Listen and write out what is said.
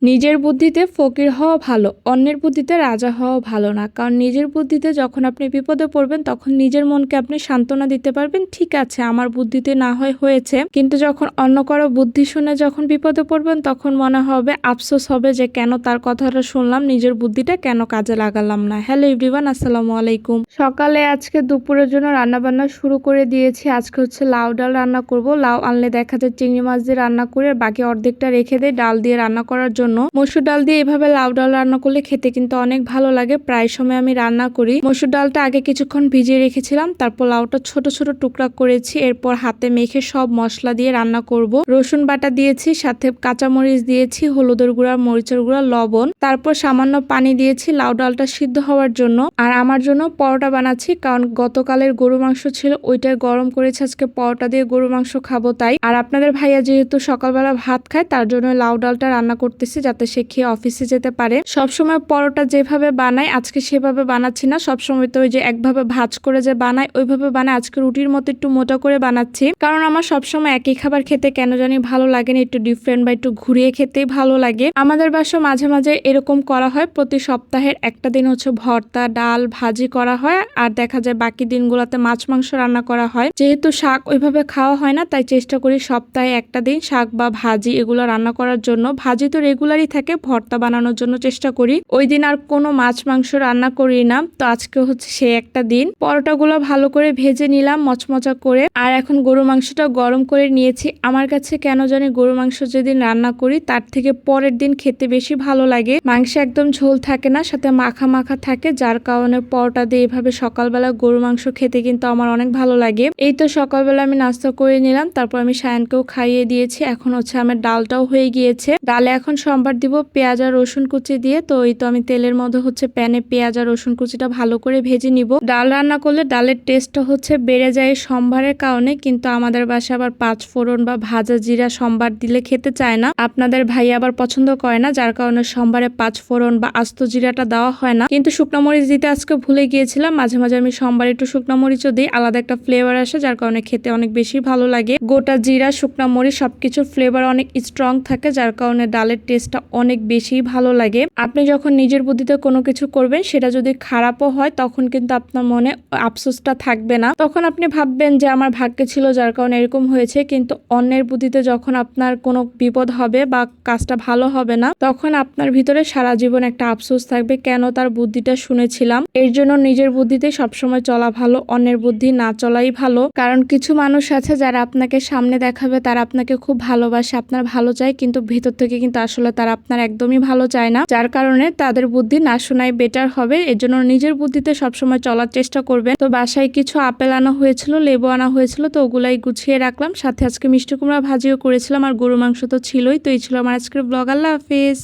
নিজের বুদ্ধিতে ফকির হওয়া ভালো, অন্যের বুদ্ধিতে রাজা হওয়া ভালো না। কারণ নিজের বুদ্ধিতে যখন আপনি বিপদে পড়বেন তখন নিজের মনকে আপনি সান্ত্বনা দিতে পারবেন, ঠিক আছে আমার বুদ্ধিতে না হয় হয়েছে, কিন্তু যখন অন্য কারো বুদ্ধি শুনে যখন বিপদে পড়বেন তখন মনে হবে, আফসোস হবে যে কেন তার কথাটা শুনলাম, নিজের বুদ্ধিটা কেন কাজে লাগালাম না। হ্যালো এভরিওয়ান, আসসালামু আলাইকুম। সকালে আজকে দুপুরের জন্য রান্না বান্না শুরু করে দিয়েছি। আজকে হচ্ছে লাউ ডাল রান্না করব। লাউ আনলে দেখা যায় চিংড়ি মাছ দিয়ে রান্না করে বাকি অর্ধেকটা রেখে দেয় ডাল দিয়ে রান্না করার জন্য। মসুর ডাল দিয়ে এভাবে লাউ ডাল রান্না করলে খেতে কিন্তু অনেক ভালো লাগে। প্রায় সময় আমি রান্না করি। মসুর ডালটা আগে কিছুক্ষণ ভিজিয়ে রেখেছিলাম, তারপর লাউটা ছোট ছোট টুকরা করেছি, এরপর হাতে মেখে সব মশলা দিয়ে রান্না করব। রসুন বাটা দিয়েছি, সাথে কাঁচামরিচ দিয়েছি, হলুদের গুঁড়া, মরিচের গুঁড়া, লবণ, তারপর সামান্য পানি দিয়েছি লাউ ডালটা সিদ্ধ হওয়ার জন্য। আর আমার জন্য পরোটা বানাচ্ছি, কারণ গতকালের গরু মাংস ছিল ওইটাই গরম করেছি, আজকে পরোটা দিয়ে গরু মাংস খাবো তাই। আর আপনাদের ভাইয়া যেহেতু সকালবেলা ভাত খায় তার জন্য লাউ ডালটা রান্না করতেছি যাতে সে খেয়ে অফিসে যেতে পারে। সবসময় পরোটা যেভাবে বানাই আজকে সেভাবে বানাচ্ছি না, সবসময় তো ওই যে একভাবে ভাজ করে যে বানাই ওইভাবে বানাই, আজকে রুটির মতো একটু মোটা করে বানাচ্ছি। কারণ আমার সবসময় একই খাবার খেতে কেন জানি ভালো লাগে না, একটু ডিফারেন্ট বা একটু ঘুরিয়ে খেতেই ভালো লাগে। আমাদের বাসায় মাঝে মাঝে এরকম করা হয়, প্রতি সপ্তাহের একটা দিন হচ্ছে ভর্তা, ডাল, ভাজি করা হয়, আর দেখা যায় বাকি দিনগুলোতে মাছ মাংস রান্না করা হয়। যেহেতু শাক ওইভাবে খাওয়া হয় না তাই চেষ্টা করি সপ্তাহে একটা দিন শাক বা ভাজি এগুলো রান্না করার জন্য। ভাজি তো রেগুলারই থাকে, ভর্তা বানানোর জন্য চেষ্টা করি। ওই দিন আর কোনো মাছ মাংস রান্না করি না, তো আজকে হচ্ছে সে একটা দিন। পরোটাগুলো ভালো করে ভেজে নিলাম মচমচা করে, আর এখন গরু মাংসটা গরম করে নিয়েছি। আমার কাছে কেন জানি গরু মাংস যেদিন রান্না করি তার থেকে পরের দিন খেতে বেশি ভালো লাগে। মাংসে একদম ঝোল থাকে না, সাথে মাখা মাখা থাকে, যার কারণে পরোটা দিয়ে এভাবে সকালবেলা গরু মাংস খেতে কিন্তু আমার অনেক ভালো লাগে। এই তো সকালবেলা আমি নাস্তা করে নিলাম, তারপর আমি সায়ানকেও খাইয়ে দিয়েছি। এখন হচ্ছে আমার ডালটাও হয়ে গিয়েছে। ডালে এখন সম্বার দিব পেঁয়াজ আর রসুন কুচি দিয়ে। তো এই তো আমি তেলের মধ্যে হচ্ছে প্যানে পেঁয়াজ আর রসুন কুচিটা ভালো করে ভেজে নিব। ডাল রান্না করলে ডালের টেস্টটা হচ্ছে বেড়ে যায় সম্বারের কারণে, কিন্তু আমাদের বাসায় আবার পাঁচ ফোড়ন বা ভাজা জিরা সম্বার দিলে খেতে চায় না, আপনাদের ভাই আবার পছন্দ করে না, যার কারণে সম্বারে পাঁচ ফোড়ন বা আস্ত জিরাটা দেওয়া হয় না। কিন্তু শুকনো মরিচ দিতে আজকে ভুলে গিয়েছিলাম, মাঝে মাঝে আমি সম্বারে একটু শুকনো মরিচও দিই, আলাদা একটা ফ্লেভার আসে, যার কারণে খেতে অনেক বেশি ভালো লাগে। গোটা জিরা, শুকনো মরিচ সবকিছুর ফ্লেভার অনেক স্ট্রং থাকে, যার কারণে ডালের টেস্টটা অনেক বেশি ভালো লাগে। আপনি যখন নিজের বুদ্ধিতে কোনো কিছু করবেন সেটা যদি খারাপও হয় তখন কিন্তু আপনার মনে আফসোসটা থাকবে না, তখন আপনি ভাববেন যে আমার ভাগ্যে ছিল যার কারণে এরকম হয়েছে। কিন্তু অন্যের বুদ্ধিতে যখন আপনার কোনো বিপদ হবে বা কাজটা ভালো হবে না তখন আপনার ভিতরে সারা জীবন একটা আফসোস থাকবে, কেন তার বুদ্ধিটা শুনেছিলাম। এর জন্য নিজের বুদ্ধিতে সবসময় চলা ভালো, অন্যের বুদ্ধি না চলাই ভালো। কারণ কিছু মানুষ আছে যারা আপনাকে সামনে দেখাবে তারা আপনাকে খুব ভালোবাসে, আপনার ভালো চায়, কিন্তু ভিতর থেকে কিন্তু আসলে তারা আপনার একদমই ভালো চায় না, যার কারণে তাদের বুদ্ধি না শোনাই বেটার হবে। এর জন্য নিজের বুদ্ধিতে সবসময় চলার চেষ্টা করবেন। তো বাসায় কিছু আপেল আনা হয়েছিল, লেবু আনা হয়েছিল, তো ওগুলাই গুছিয়ে রাখলাম। সাথে আজকে মিষ্টি কুমড়া ভাজিও করেছিলাম, আর গরু মাংস তো ছিলই। তো এই ছিল আমার আজকের ব্লগ। আল্লাহ হাফেজ।